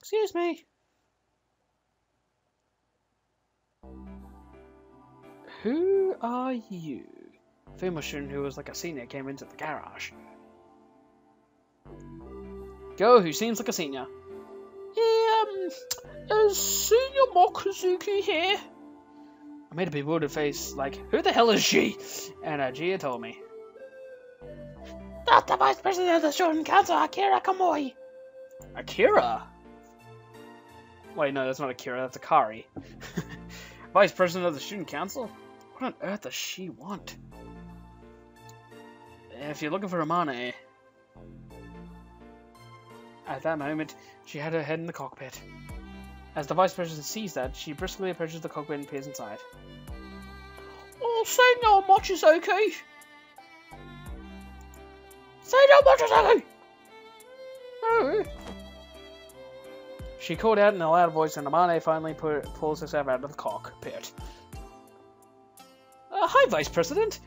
Excuse me. Who are you? A female student who was like a senior came into the garage. Girl who seems like a senior. Is Senior Mokuzuki here? I made a bewildered face, like, who the hell is she? And Gia told me. That's the Vice President of the Student Council, Akira Kamoi. Akira? Wait, no, that's not Akira, that's Akari. Vice President of the Student Council? What on earth does she want? If you're looking for Amane... At that moment, she had her head in the cockpit. As the Vice President sees that, she briskly approaches the cockpit and peers inside. Oh, Senior Mochizuki! Senior Mochizuki! Oh. She called out in a loud voice, and Amane finally pulls herself out of the cockpit. Hi, Vice President!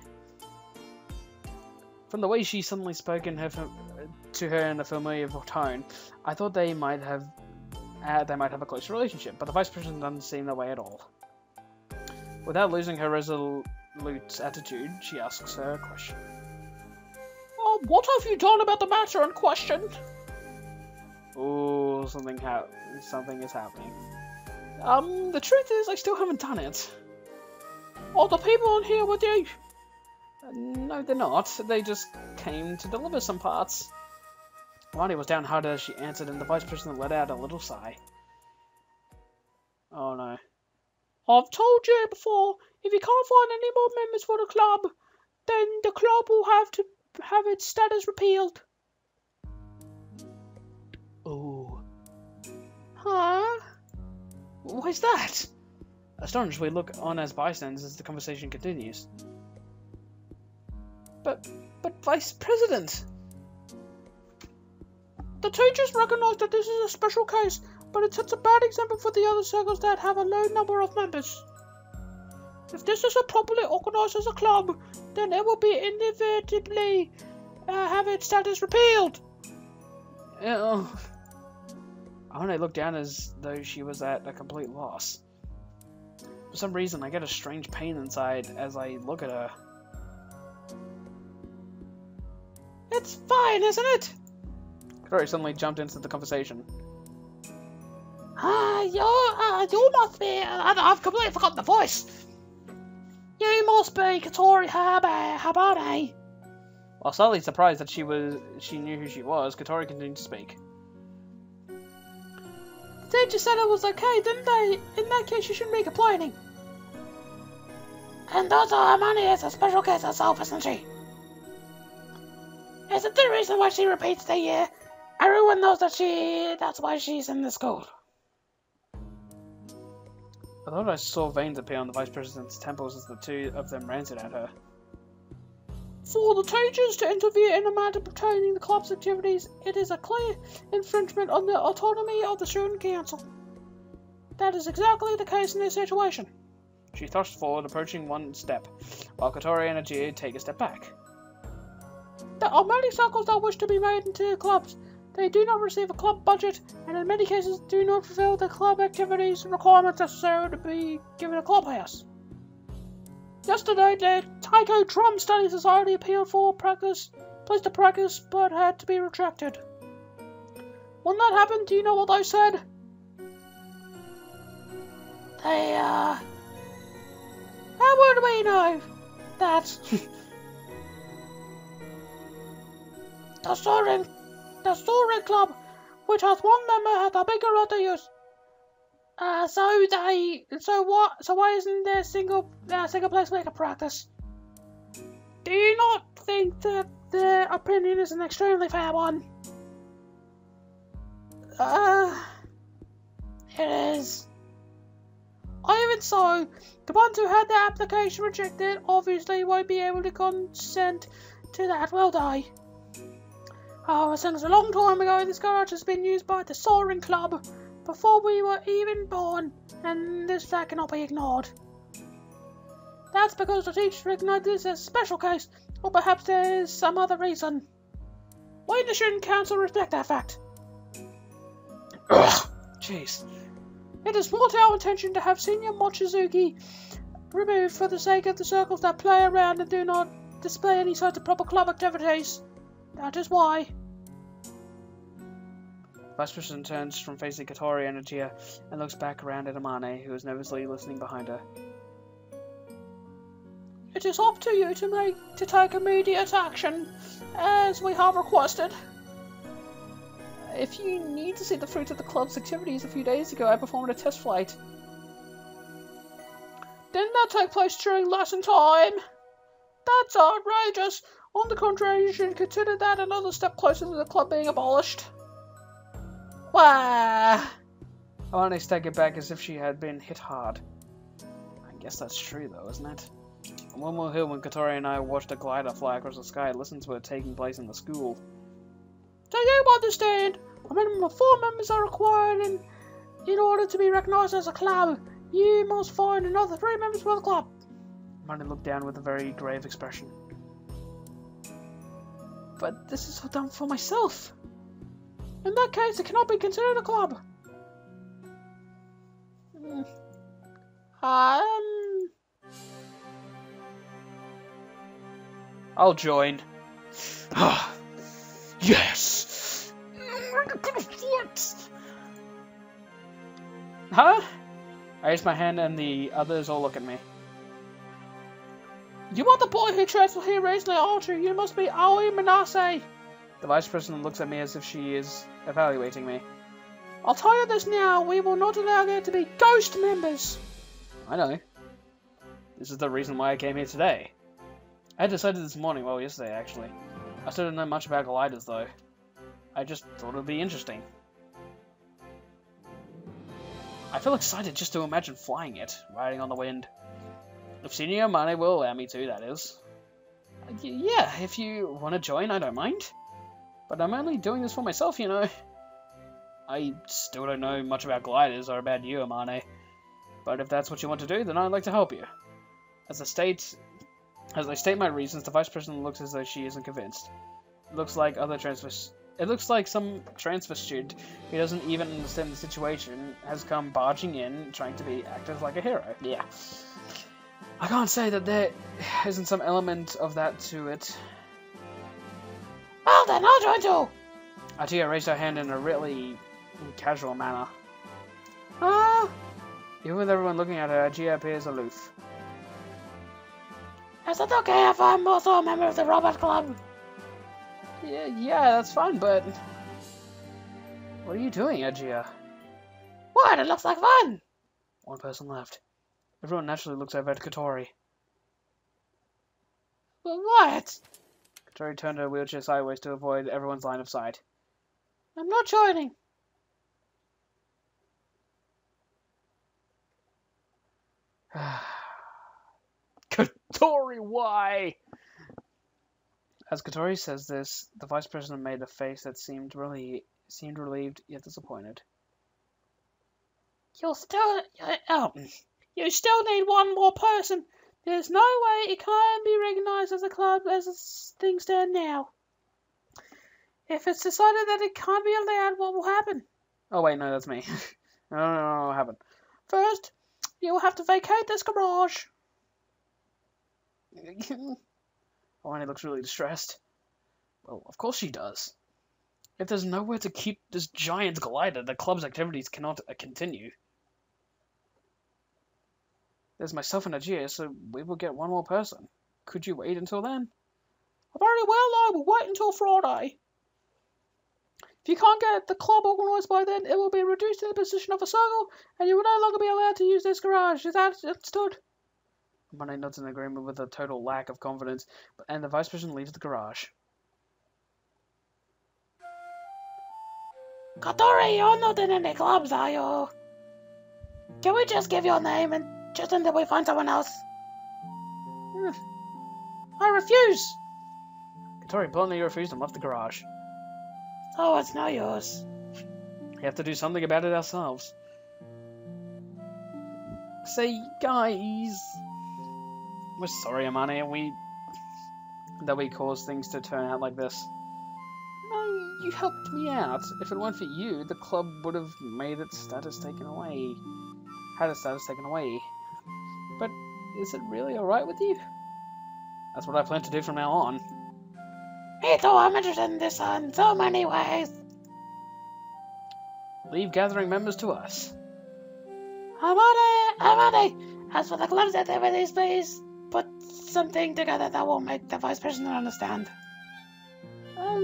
From the way she suddenly spoke to her in a familiar tone, I thought they might have a close relationship, but the Vice President doesn't seem that way at all. Without losing her resolute attitude, she asks her a question. What have you done about the matter in question? Ooh, something is happening. The truth is, I still haven't done it. Are the people in here with you? No, they're not. They just came to deliver some parts. Lonnie was downhearted as she answered, and the Vice President let out a little sigh. Oh no. I've told you before, if you can't find any more members for the club, then the club will have to have its status repealed. Oh. Huh? Why's that? Astonished, we look on as bystanders as the conversation continues. But Vice President! The teachers recognise that this is a special case, but it sets a bad example for the other circles that have a low number of members. If this isn't properly organised as a club, then it will be inevitably have its status repealed. Oh. Ahone looked down as though she was at a complete loss. For some reason, I get a strange pain inside as I look at her. It's fine, isn't it? Katori suddenly jumped into the conversation. You must be... I've completely forgotten the voice. You must be Katori Habane. While slightly surprised that she knew who she was, Katori continued to speak. The teacher said it was okay, didn't they? In that case, you shouldn't be complaining. And also, Hermione is a special case herself, isn't she? Is it the reason why she repeats the year? Everyone knows that's why she's in the school. I thought I saw veins appear on the Vice President's temples as the two of them ranted at her. For the teachers to interfere in a matter pertaining to the club's activities, it is a clear infringement on the autonomy of the Student Council. That is exactly the case in this situation. She thrust forward, approaching one step, while Katori and Ajia take a step back. There are many circles that wish to be made into clubs. They do not receive a club budget, and in many cases do not fulfill the club activities requirements necessary to be given a clubhouse. Yesterday, the Taiko Drum Study Society appealed for place to practice, but had to be retracted. When that happened, do you know what they said? How would we know that? The Soaring Club, which has one member, has a bigger lot to use. So why isn't there a single place where they can practice? Do you not think that their opinion is an extremely fair one? It is. Even so, the ones who had their application rejected obviously won't be able to consent to that, will they? Oh, since a long time ago, this garage has been used by the Soaring Club, before we were even born, and this fact cannot be ignored. That's because the teachers recognize this as a special case, or perhaps there is some other reason. Why did the Student Council respect that fact? jeez. It is not our intention to have Senior Mochizuki removed for the sake of the circles that play around and do not display any sort of proper club activities. That is why. Vice President turns from facing Katori and Ajia and looks back around at Amane, who is nervously listening behind her. It is up to you to take immediate action, as we have requested. If you need to see the fruit of the club's activities, a few days ago I performed a test flight. Didn't that take place during lesson time? That's outrageous. On the contrary, you should consider that another step closer to the club being abolished. Wah! Amane staggered back as if she had been hit hard. I guess that's true though, isn't it? On Moenovel Hill, when Katori and I watched a glider fly across the sky, listened to it taking place in the school. Do you understand? A minimum of 4 members are required in order to be recognised as a club. You must find another 3 members for the club. Amane looked down with a very grave expression. But this is all done for myself. In that case, it cannot be considered a club. I'll join. Yes! Huh? I raise my hand and the others all look at me. You are the boy who transferred here recently, aren't you? You must be Aoi Minase. The Vice President looks at me as if she is evaluating me. I'll tell you this now, we will not allow there to be ghost members. I know. This is the reason why I came here today. I had decided this morning, well, yesterday actually. I still don't know much about gliders though. I just thought it would be interesting. I feel excited just to imagine flying it, riding on the wind. If Senior Amane will allow me to, that is. Yeah, if you want to join, I don't mind. But I'm only doing this for myself, you know. I still don't know much about gliders or about you, Amane. But if that's what you want to do, then I'd like to help you. As I state my reasons, the Vice President looks as though she isn't convinced. It looks like some transfer student who doesn't even understand the situation has come barging in, trying to act as like a hero. Yeah. I can't say that there isn't some element of that to it. Well then, I'll join too! Ajia raised her hand in a really casual manner. Even with everyone looking at her, Ajia appears aloof. Is it okay if I'm also a member of the Robot Club? Yeah, that's fine, but... What are you doing, Ajia? What? It looks like fun! One person left. Everyone naturally looks over at Katori. But what? Katori turned her wheelchair sideways to avoid everyone's line of sight. I'm not joining. Katori, why? As Katori says this, the Vice President made a face that seemed relieved yet disappointed. You still need one more person. There's no way it can be recognised as a club as things stand now. If it's decided that it can't be allowed, what will happen? Oh wait, no, that's me. No, what happened? First, you will have to vacate this garage. Alani looks really distressed. Well, of course she does. If there's nowhere to keep this giant glider, the club's activities cannot continue. There's myself and Ajia, so we will get one more person. Could you wait until then? Very well, I will wait until Friday. If you can't get the club organised by then, it will be reduced to the position of a circle, and you will no longer be allowed to use this garage. Is that understood? Money nods in agreement with a total lack of confidence, and the Vice President leaves the garage. Katori, you're not in any clubs, are you? Can we just give your name and just until we find someone else? I refuse! Katori bluntly refused and left the garage. Oh, it's no use. We have to do something about it ourselves. Say, guys... We're sorry, Amane, that we caused things to turn out like this. No, you helped me out. If it weren't for you, the club would have made its status taken away. Had its status taken away. But is it really alright with you? That's what I plan to do from now on. Me too, I'm interested in this in so many ways. Leave gathering members to us. I'm on it. As for the club's activities, please put something together that will make the vice president understand.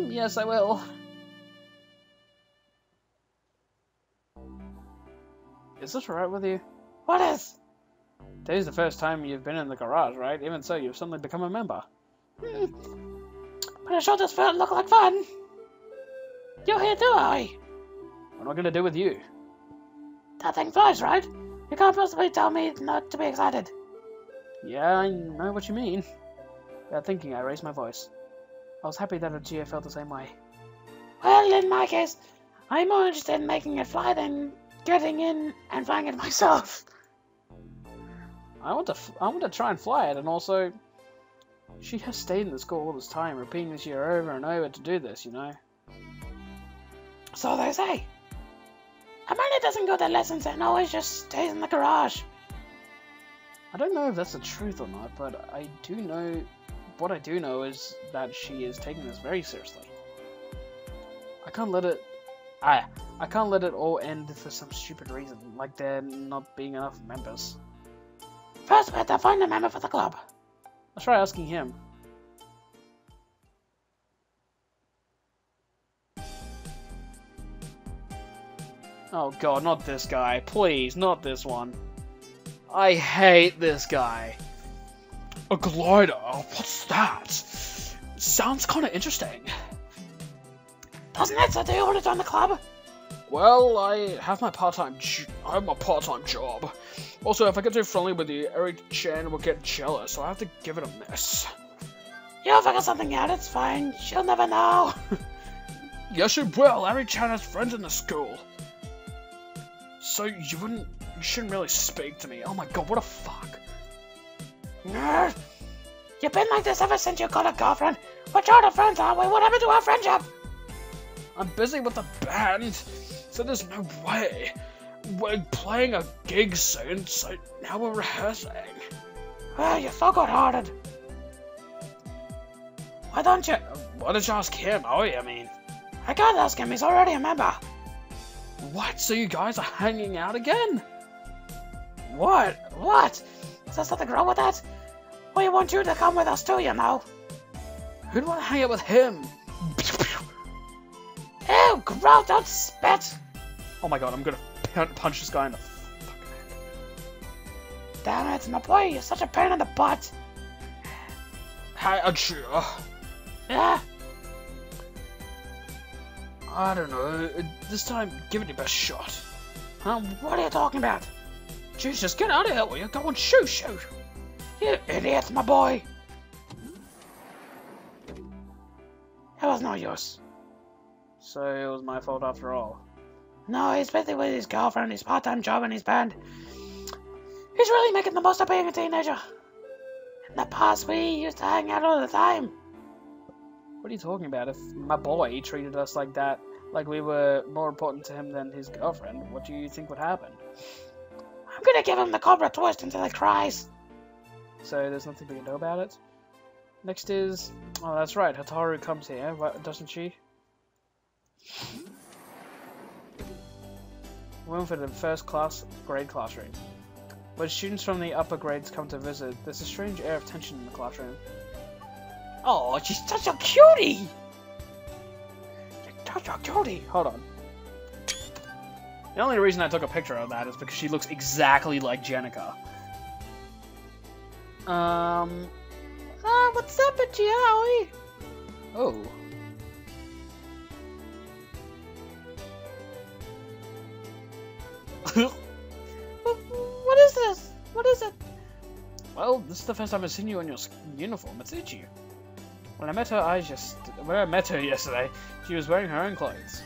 Yes, I will. Is this alright with you? What is? Today's the first time you've been in the garage, right? Even so, you've suddenly become a member. But it sure does look like fun. You're here too, Aoi. What am I gonna do with you? That thing flies, right? You can't possibly tell me not to be excited. Yeah, I know what you mean. Without thinking, I raised my voice. I was happy that Ajia felt the same way. Well, in my case, I'm more interested in making it fly than getting in and flying it myself. I want to try and fly it, and also, she has stayed in the school all this time, repeating this year over and over to do this, you know. So they say. Amanda doesn't go to lessons and always just stays in the garage. I don't know if that's the truth or not, but I do know. What I do know is that she is taking this very seriously. I can't let it. I can't let it all end for some stupid reason, like there not being enough members. First, we have to find a member for the club. I'll try asking him. Oh god, not this guy. Please, not this one. I hate this guy. A glider? What's that? Sounds kind of interesting. Doesn't it? So do you want to join the club? Well, I have my part-time job. Also, if I get too friendly with you, Eric-chan will get jealous, so I have to give it a miss. You'll figure something out, it's fine. She'll never know. Yes, she will. Eric-chan has friends in the school. So you shouldn't really speak to me. Oh my god, what a fuck. Nerd. You've been like this ever since you got a girlfriend. We're sort of friends, aren't we? What happened to our friendship? I'm busy with the band, so there's no way. We're playing a gig soon, so now we're rehearsing. Oh, you're so good-hearted. Why don't you ask him? Oh, I mean. I can't ask him, he's already a member. What? So you guys are hanging out again? What? What? Is there something wrong with that? We want you to come with us too, you know. Who'd want to hang out with him? Ew, gross, don't spit! Oh my god, I'm gonna punch this guy in the fucking head. Damn it, my boy, you're such a pain in the butt. Hey, Ajia. Yeah? I don't know. This time, give it your best shot. What are you talking about? Jesus, get out of here, will you? Go on, shoot! You idiot, my boy! It was no use. So it was my fault after all. No, he's busy with his girlfriend, his part-time job, and his band. He's really making the most of being a teenager. In the past, we used to hang out all the time. What are you talking about? If my boy treated us like that, like we were more important to him than his girlfriend, what do you think would happen? I'm gonna give him the cobra twist until he cries. So there's nothing we can do about it? Next is... Oh, that's right, Hataru comes here, doesn't she? We went for the first grade classroom. When students from the upper grades come to visit, there's a strange air of tension in the classroom. Oh, she's such a cutie! You're such a cutie! Hold on. The only reason I took a picture of that is because she looks exactly like Jenica. What's up, Aoi? Oh. What is this? What is it? Well, this is the first time I've seen you in your uniform. It's Ichi. When I met her yesterday, she was wearing her own clothes.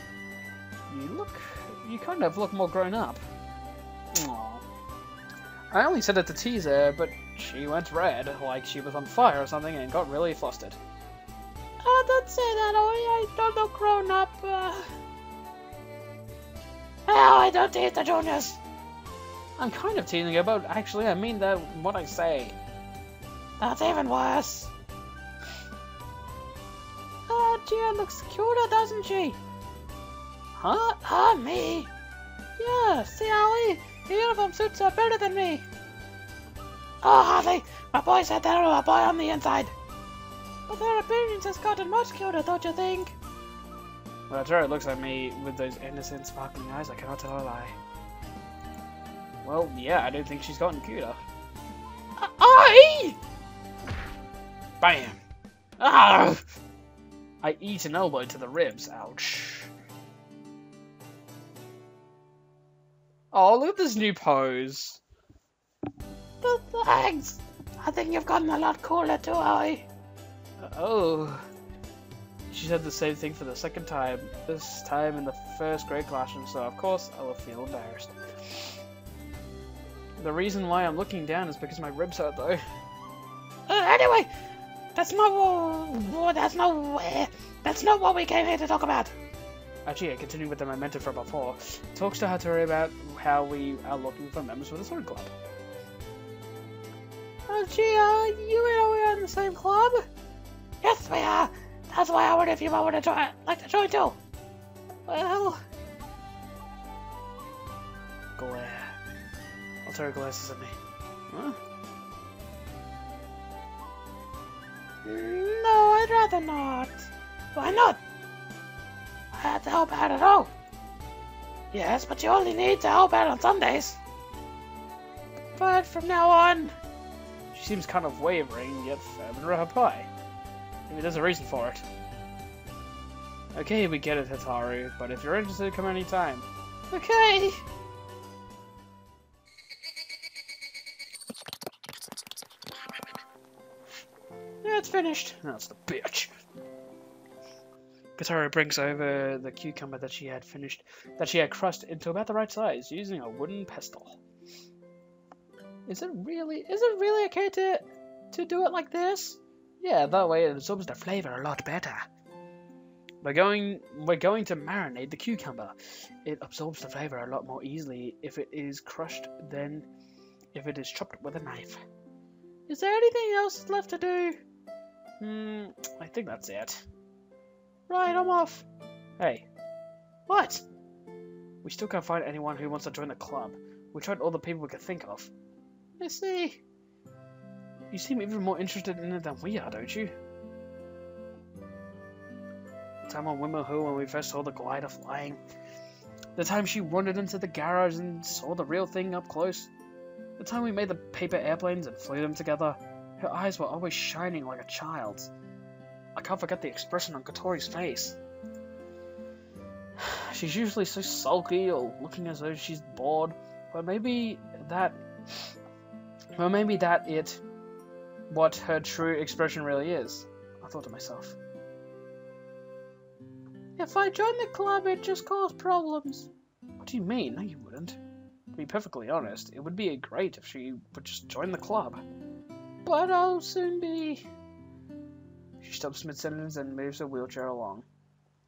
You kind of look more grown up. Aww. I only said it to tease her, but she went red, like she was on fire or something, and got really flustered. Oh, don't say that, Aoi. I'm not grown up. Aoi, don't tease the juniors. I'm kind of teasing you, but actually I mean that what I say. That's even worse. Gia looks cuter, doesn't she? Huh? Huh, me? Yeah, see, Aoi? Your uniform suits her better than me. Oh, Harley, my boy said they're a boy on the inside. But their appearance has gotten much cuter, don't you think? Well, Tara looks at me with those innocent, sparkling eyes. I cannot tell a lie. Well, yeah, I don't think she's gotten cuter. Aoi! Bam! Ah! I eat an elbow to the ribs. Ouch. Oh, look at this new pose. Thanks. I think you've gotten a lot cooler too, Aoi. Oh. She said the same thing for the second time. This time in the first grade classroom, so of course I will feel embarrassed. The reason why I'm looking down is because my ribs hurt, though. Anyway, that's not what we came here to talk about. Actually, continuing with the momentum from before, talks to Hattori about how we are looking for members for the sword club. Gee, you and Aoi are in the same club? Yes, we are. That's why I wondered if you might want to like to join too. Well, Glare. Hattori glances at me. Huh? no, I'd rather not. Why not? I had to help out at all. Yes, but you only need to help out on Sundays. But from now on... She seems kind of wavering, yet firm in her reply. Maybe there's a reason for it. Okay, we get it, Hataru, but if you're interested, come anytime. Okay. Yeah, it's finished. That's the bitch. Hataru brings over the cucumber that she had crushed into about the right size using a wooden pestle. Is it really okay to do it like this? Yeah, that way it absorbs the flavor a lot better. We're going to marinate the cucumber. It absorbs the flavor a lot more easily if it is crushed than if it is chopped with a knife. Is there anything else left to do? I think that's it. Right, I'm off. Hey, What? we still can't find anyone who wants to join the club. We tried all the people we could think of. I see. You seem even more interested in it than we are, don't you? The time on Wimmerhu when we first saw the glider flying. The time she wandered into the garage and saw the real thing up close. The time we made the paper airplanes and flew them together. Her eyes were always shining like a child's. I can't forget the expression on Katori's face. She's usually so sulky or looking as though she's bored, but maybe that what her true expression really is. I thought to myself. If I join the club, it just cause problems. What do you mean? No, you wouldn't. To be perfectly honest, it would be great if she would just join the club. But I'll soon be... She stops mid-sentence and moves her wheelchair along.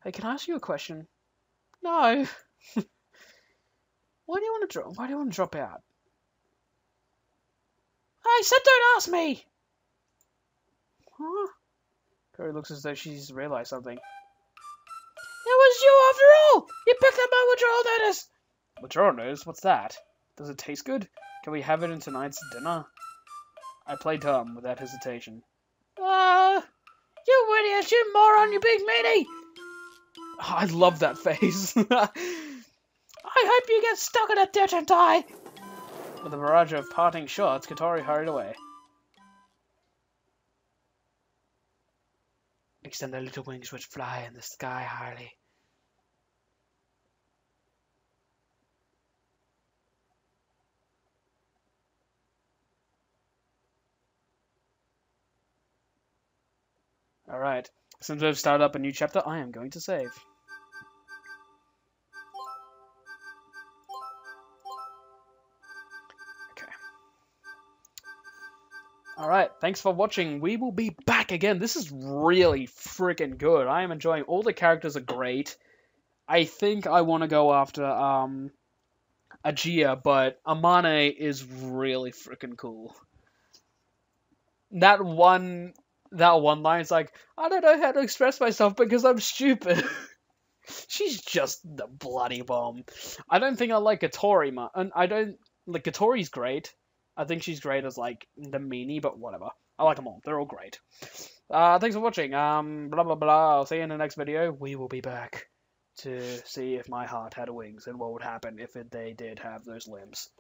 Hey, can I ask you a question? No. Why do you want to drop out? I said don't ask me! Huh? Cory looks as though she's realized something. It was you after all! You picked up my withdrawal notice! Withdrawal notice? What's that? Does it taste good? Can we have it in tonight's dinner? I play dumb without hesitation. You idiot, you moron, you big meaty! Oh, I love that face. I hope you get stuck in a ditch and die! With a barrage of parting shots, Katori hurried away. Extend their little wings which fly in the sky, Harley. Alright, since we've started up a new chapter, I am going to save. Okay. Alright, thanks for watching. We will be back again. This is really freaking good. I am enjoying. All the characters are great. I think I want to go after Agia, but Amane is really freaking cool. That one line is like, I don't know how to express myself because I'm stupid. She's just the bloody bomb. I don't think I like Gatori much, and I don't like Gatori's great. I think she's great as like the meanie, but whatever. I like them all. They're all great. Thanks for watching. Blah blah blah. I'll see you in the next video. We will be back to see if my heart had wings and what would happen if they did have those limbs.